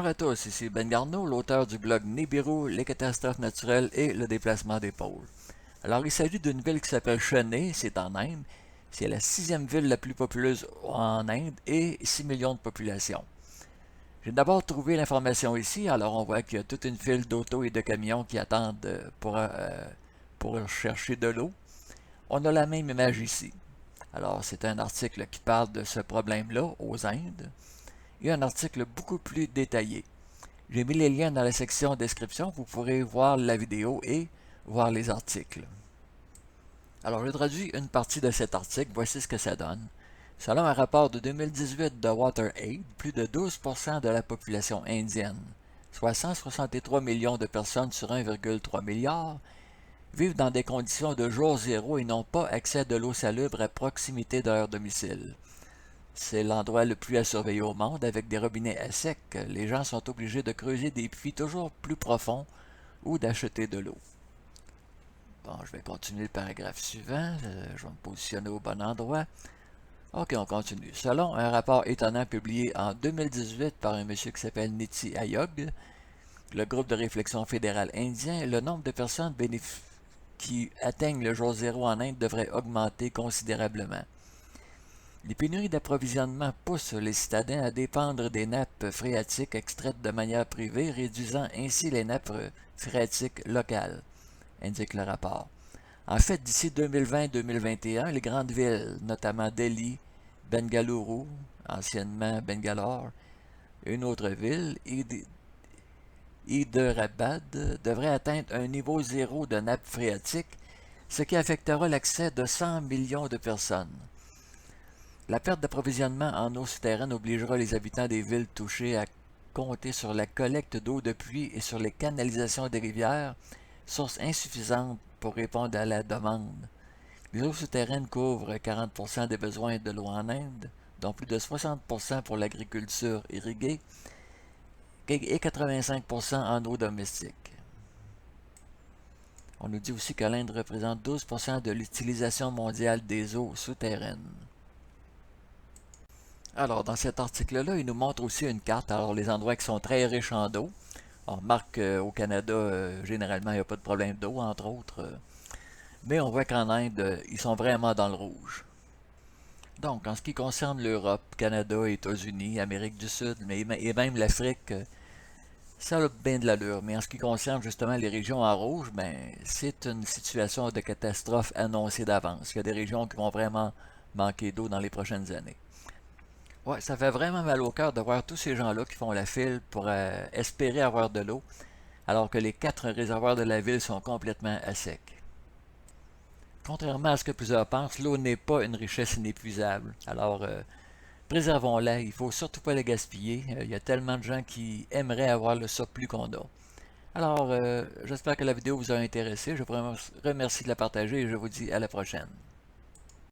Bonjour à tous, ici Ben Garneau, l'auteur du blog Nibiru, les catastrophes naturelles et le déplacement des pôles. Alors, il s'agit d'une ville qui s'appelle Chennai, c'est en Inde. C'est la sixième ville la plus populeuse en Inde et 6 millions de population. J'ai d'abord trouvé l'information ici, alors on voit qu'il y a toute une file d'autos et de camions qui attendent pour chercher de l'eau. On a la même image ici. Alors, c'est un article qui parle de ce problème-là aux Indes et un article beaucoup plus détaillé. J'ai mis les liens dans la section description, vous pourrez voir la vidéo et voir les articles. Alors, je traduis une partie de cet article, voici ce que ça donne. Selon un rapport de 2018 de WaterAid, plus de 12% de la population indienne, soit 163 millions de personnes sur 1,3 milliard, vivent dans des conditions de jour zéro et n'ont pas accès à de l'eau salubre à proximité de leur domicile. C'est l'endroit le plus à surveiller au monde, avec des robinets à sec. Les gens sont obligés de creuser des puits toujours plus profonds ou d'acheter de l'eau. Bon, je vais continuer le paragraphe suivant. Je vais me positionner au bon endroit. Ok, on continue. Selon un rapport étonnant publié en 2018 par un monsieur qui s'appelle Niti Ayog, le groupe de réflexion fédéral indien, le nombre de personnes qui atteignent le jour zéro en Inde devrait augmenter considérablement. Les pénuries d'approvisionnement poussent les citadins à dépendre des nappes phréatiques extraites de manière privée, réduisant ainsi les nappes phréatiques locales, indique le rapport. En fait, d'ici 2020-2021, les grandes villes, notamment Delhi, Bengaluru, anciennement Bangalore, et une autre ville, Hyderabad, devraient atteindre un niveau zéro de nappes phréatiques, ce qui affectera l'accès de 100 millions de personnes. La perte d'approvisionnement en eau souterraine obligera les habitants des villes touchées à compter sur la collecte d'eau de pluie et sur les canalisations des rivières, sources insuffisantes pour répondre à la demande. Les eaux souterraines couvrent 40% des besoins de l'eau en Inde, dont plus de 60% pour l'agriculture irriguée et 85% en eau domestique. On nous dit aussi que l'Inde représente 12% de l'utilisation mondiale des eaux souterraines. Alors, dans cet article-là, il nous montre aussi une carte. Alors, les endroits qui sont très riches en eau. On remarque qu'au Canada, généralement, il n'y a pas de problème d'eau, entre autres. Mais on voit qu'en Inde, ils sont vraiment dans le rouge. Donc, en ce qui concerne l'Europe, Canada, États-Unis, Amérique du Sud, et même l'Afrique, ça a bien de l'allure. Mais en ce qui concerne justement les régions en rouge, ben, c'est une situation de catastrophe annoncée d'avance. Il y a des régions qui vont vraiment manquer d'eau dans les prochaines années. Ouais, ça fait vraiment mal au cœur de voir tous ces gens-là qui font la file pour espérer avoir de l'eau, alors que les 4 réservoirs de la ville sont complètement à sec. Contrairement à ce que plusieurs pensent, l'eau n'est pas une richesse inépuisable. Alors, préservons-la, il ne faut surtout pas la gaspiller. Il y a tellement de gens qui aimeraient avoir le surplus qu'on a. Alors, j'espère que la vidéo vous a intéressé. Je vous remercie de la partager et je vous dis à la prochaine.